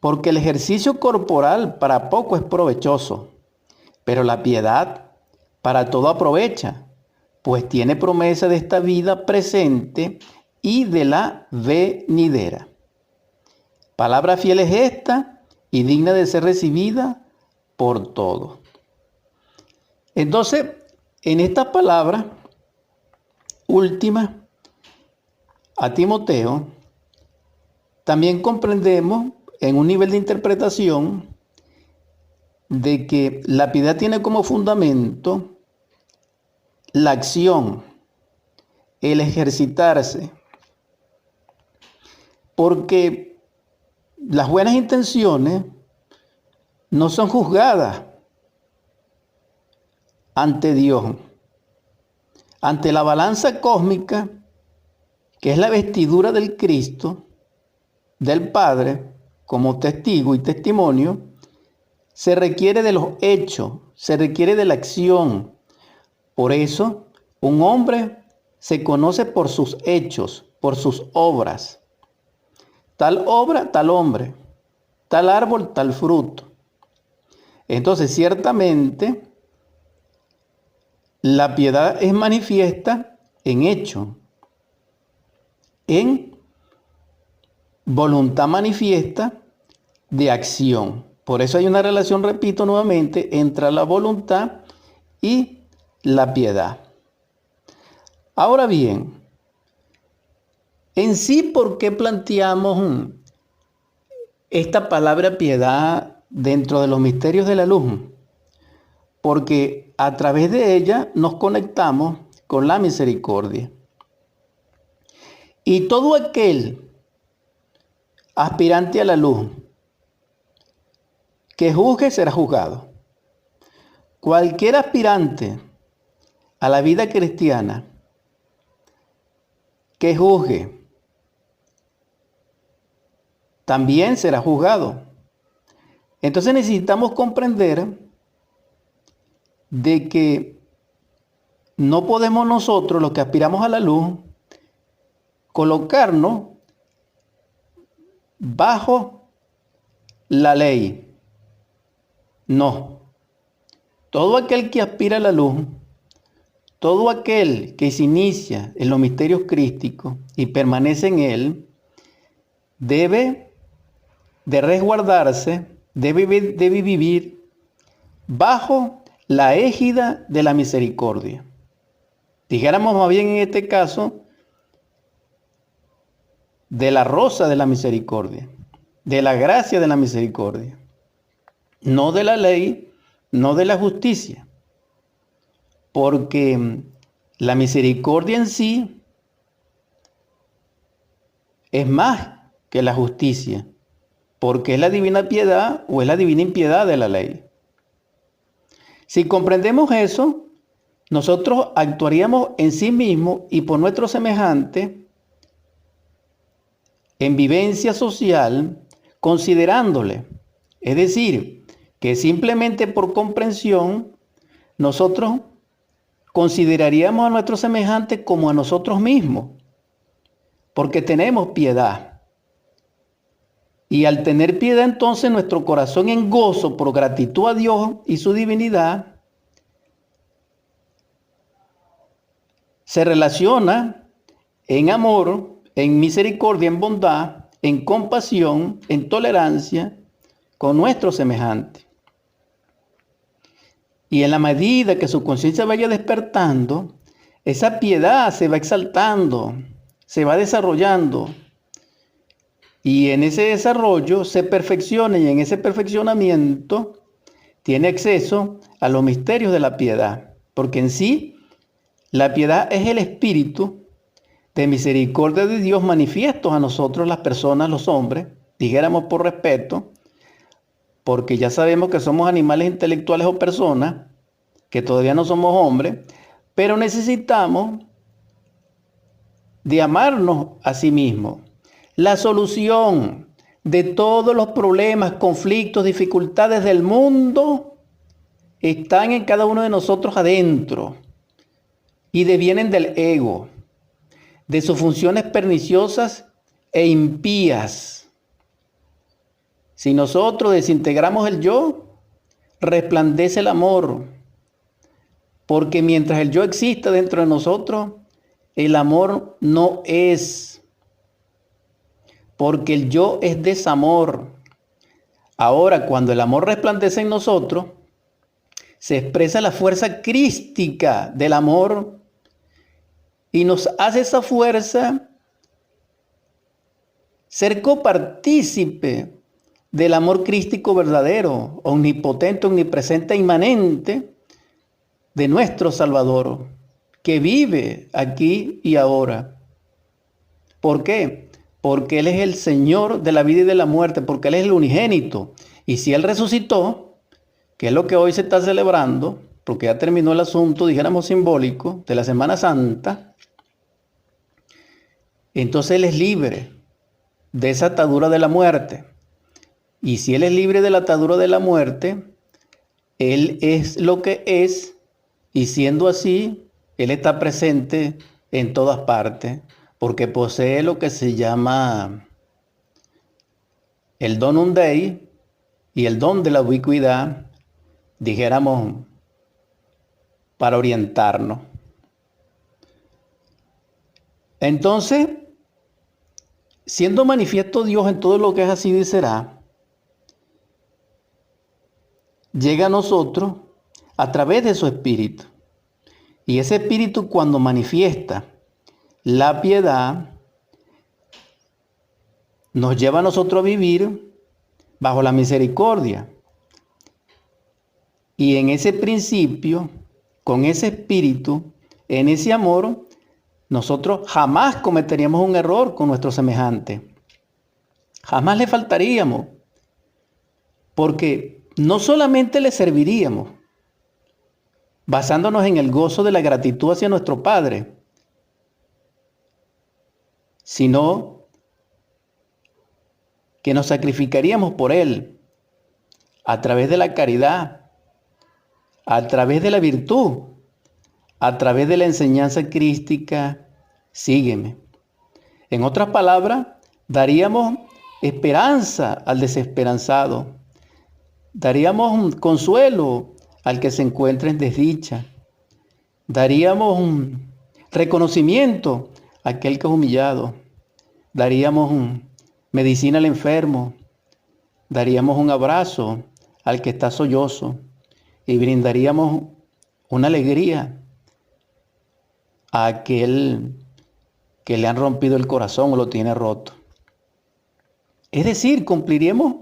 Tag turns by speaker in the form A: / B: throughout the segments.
A: Porque el ejercicio corporal para poco es provechoso, pero la piedad para todo aprovecha, pues tiene promesa de esta vida presente y de la venidera. Palabra fiel es esta y digna de ser recibida por todos. Entonces, en esta palabra última a Timoteo, también comprendemos en un nivel de interpretación de que la piedad tiene como fundamento la acción, el ejercitarse, porque las buenas intenciones no son juzgadas ante Dios, ante la balanza cósmica, que es la vestidura del Cristo, del Padre, como testigo y testimonio. Se requiere de los hechos, se requiere de la acción. Por eso, un hombre se conoce por sus hechos, por sus obras. Tal obra, tal hombre. Tal árbol, tal fruto. Entonces, ciertamente, la piedad es manifiesta en hecho, en voluntad manifiesta de acción. Por eso hay una relación, repito nuevamente, entre la voluntad y la piedad. Ahora bien, en sí, ¿por qué planteamos esta palabra piedad dentro de los misterios de la luz? Porque a través de ella nos conectamos con la misericordia. Y todo aquel aspirante a la luz que juzgue será juzgado. Cualquier aspirante a la vida cristiana que juzgue también será juzgado. Entonces necesitamos comprender de que no podemos nosotros, los que aspiramos a la luz, colocarnos bajo la ley. No. Todo aquel que aspira a la luz, todo aquel que se inicia en los misterios crísticos y permanece en él, debe de resguardarse, debe vivir bajo la égida de la misericordia. Dijéramos más bien en este caso, de la rosa de la misericordia, de la gracia de la misericordia, no de la ley, no de la justicia, porque la misericordia en sí es más que la justicia, porque es la divina piedad o es la divina impiedad de la ley. Si comprendemos eso, nosotros actuaríamos en sí mismos y por nuestro semejante en vivencia social, considerándole. Es decir, que simplemente por comprensión, nosotros consideraríamos a nuestro semejante como a nosotros mismos, porque tenemos piedad. Y al tener piedad, entonces, nuestro corazón en gozo por gratitud a Dios y su divinidad, se relaciona en amor, en misericordia, en bondad, en compasión, en tolerancia con nuestro semejante. Y en la medida que su conciencia vaya despertando, esa piedad se va exaltando, se va desarrollando. Y en ese desarrollo se perfecciona y en ese perfeccionamiento tiene acceso a los misterios de la piedad. Porque en sí, la piedad es el espíritu de misericordia de Dios manifiesto a nosotros, las personas, los hombres, dijéramos por respeto, porque ya sabemos que somos animales intelectuales o personas, que todavía no somos hombres, pero necesitamos de amarnos a sí mismos. La solución de todos los problemas, conflictos, dificultades del mundo están en cada uno de nosotros adentro y devienen del ego, de sus funciones perniciosas e impías. Si nosotros desintegramos el yo, resplandece el amor. Porque mientras el yo exista dentro de nosotros, el amor no es. Porque el yo es desamor. Ahora, cuando el amor resplandece en nosotros, se expresa la fuerza crística del amor y nos hace esa fuerza ser copartícipe del amor crístico verdadero, omnipotente, omnipresente, inmanente de nuestro Salvador, que vive aquí y ahora. ¿Por qué? Porque Él es el Señor de la vida y de la muerte, porque Él es el unigénito. Y si Él resucitó, que es lo que hoy se está celebrando, porque ya terminó el asunto, dijéramos simbólico, de la Semana Santa, entonces Él es libre de esa atadura de la muerte. Y si Él es libre de la atadura de la muerte, Él es lo que es, y siendo así, Él está presente en todas partes, porque posee lo que se llama el donum Dei y el don de la ubicuidad, dijéramos, para orientarnos. Entonces, siendo manifiesto Dios en todo lo que es así y será, llega a nosotros a través de su Espíritu. Y ese Espíritu, cuando manifiesta la piedad, nos lleva a nosotros a vivir bajo la misericordia. Y en ese principio, con ese espíritu, en ese amor, nosotros jamás cometeríamos un error con nuestro semejante. Jamás le faltaríamos. Porque no solamente le serviríamos, basándonos en el gozo de la gratitud hacia nuestro Padre, sino que nos sacrificaríamos por Él a través de la caridad, a través de la virtud, a través de la enseñanza crística, sígueme. En otras palabras, daríamos esperanza al desesperanzado, daríamos un consuelo al que se encuentra en desdicha, daríamos un reconocimiento a aquel que es humillado, daríamos medicina al enfermo, daríamos un abrazo al que está sollozo y brindaríamos una alegría a aquel que le han rompido el corazón o lo tiene roto. Es decir, cumpliríamos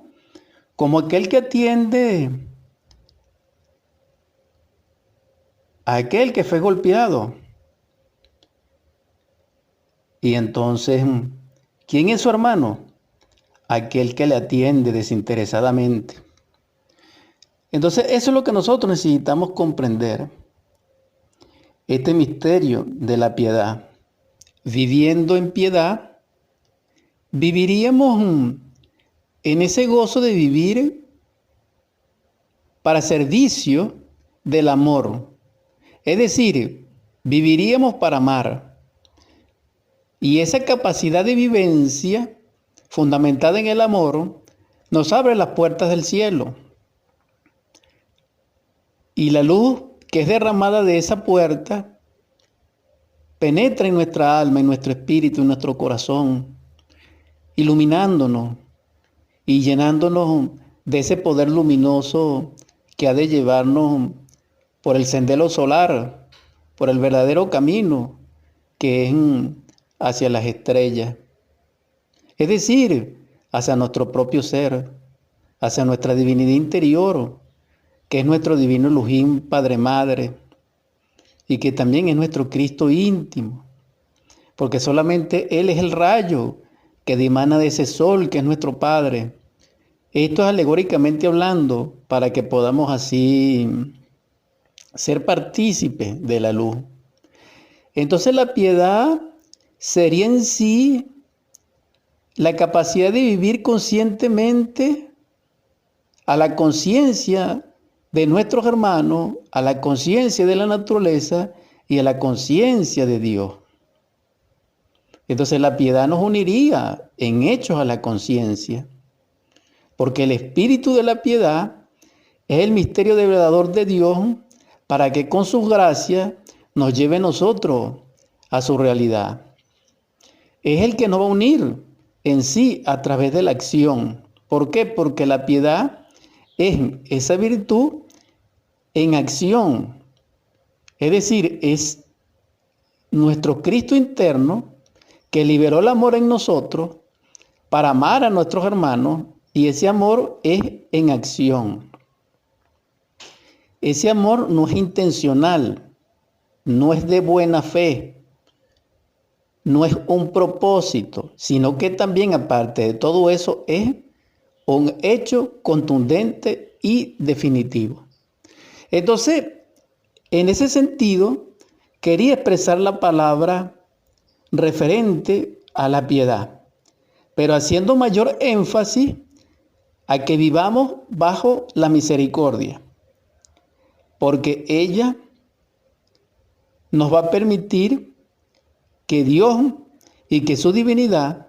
A: como aquel que atiende a aquel que fue golpeado. Y entonces, ¿quién es su hermano? Aquel que le atiende desinteresadamente. Entonces, eso es lo que nosotros necesitamos comprender. Este misterio de la piedad. Viviendo en piedad, viviríamos en ese gozo de vivir para servicio del amor. Es decir, viviríamos para amar. Y esa capacidad de vivencia, fundamentada en el amor, nos abre las puertas del cielo. Y la luz que es derramada de esa puerta penetra en nuestra alma, en nuestro espíritu, en nuestro corazón, iluminándonos y llenándonos de ese poder luminoso que ha de llevarnos por el sendero solar, por el verdadero camino que es hacia las estrellas. Es decir, hacia nuestro propio ser, hacia nuestra divinidad interior, que es nuestro divino Elohim, Padre Madre, y que también es nuestro Cristo íntimo, porque solamente Él es el rayo que dimana de ese sol que es nuestro Padre. Esto es alegóricamente hablando para que podamos así ser partícipes de la luz. Entonces la piedad sería en sí la capacidad de vivir conscientemente a la conciencia de nuestros hermanos, a la conciencia de la naturaleza y a la conciencia de Dios. Entonces la piedad nos uniría en hechos a la conciencia. porque el espíritu de la piedad es el misterio develador de Dios para que con sus gracias nos lleve a nosotros a su realidad. Es el que nos va a unir en sí a través de la acción. ¿Por qué? Porque la piedad es esa virtud en acción. Es decir, es nuestro Cristo interno que liberó el amor en nosotros para amar a nuestros hermanos, y ese amor es en acción. Ese amor no es intencional, no es de buena fe, no es un propósito, sino que también, aparte de todo eso, es un hecho contundente y definitivo. Entonces, en ese sentido, quería expresar la palabra referente a la piedad, pero haciendo mayor énfasis a que vivamos bajo la misericordia, porque ella nos va a permitir que Dios y que su divinidad,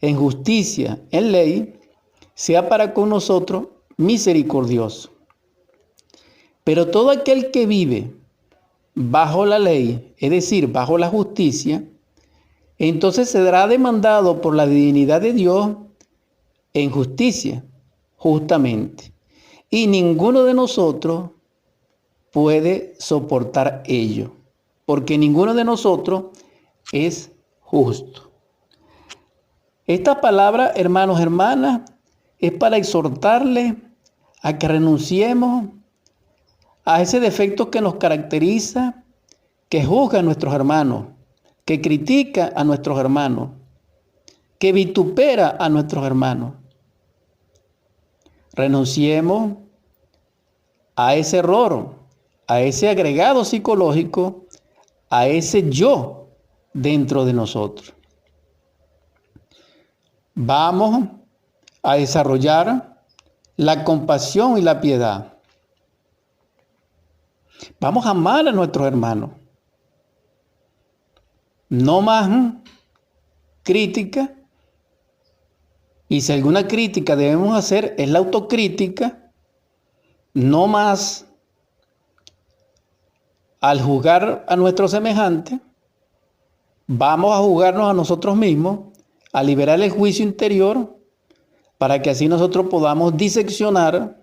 A: en justicia, en ley, sea para con nosotros misericordioso. Pero todo aquel que vive bajo la ley, es decir, bajo la justicia, entonces será demandado por la divinidad de Dios en justicia, justamente. Y ninguno de nosotros puede soportar ello, porque ninguno de nosotros es justo. Esta palabra, hermanos, hermanas, es para exhortarles a que renunciemos a ese defecto que nos caracteriza, que juzga a nuestros hermanos, que critica a nuestros hermanos, que vitupera a nuestros hermanos. Renunciemos a ese error, a ese agregado psicológico, a ese yo dentro de nosotros. Vamos a desarrollar la compasión y la piedad. Vamos a amar a nuestros hermanos. No más crítica. Y si alguna crítica debemos hacer es la autocrítica. No más al juzgar a nuestros semejantes. Vamos a juzgarnos a nosotros mismos, a liberar el juicio interior, para que así nosotros podamos diseccionar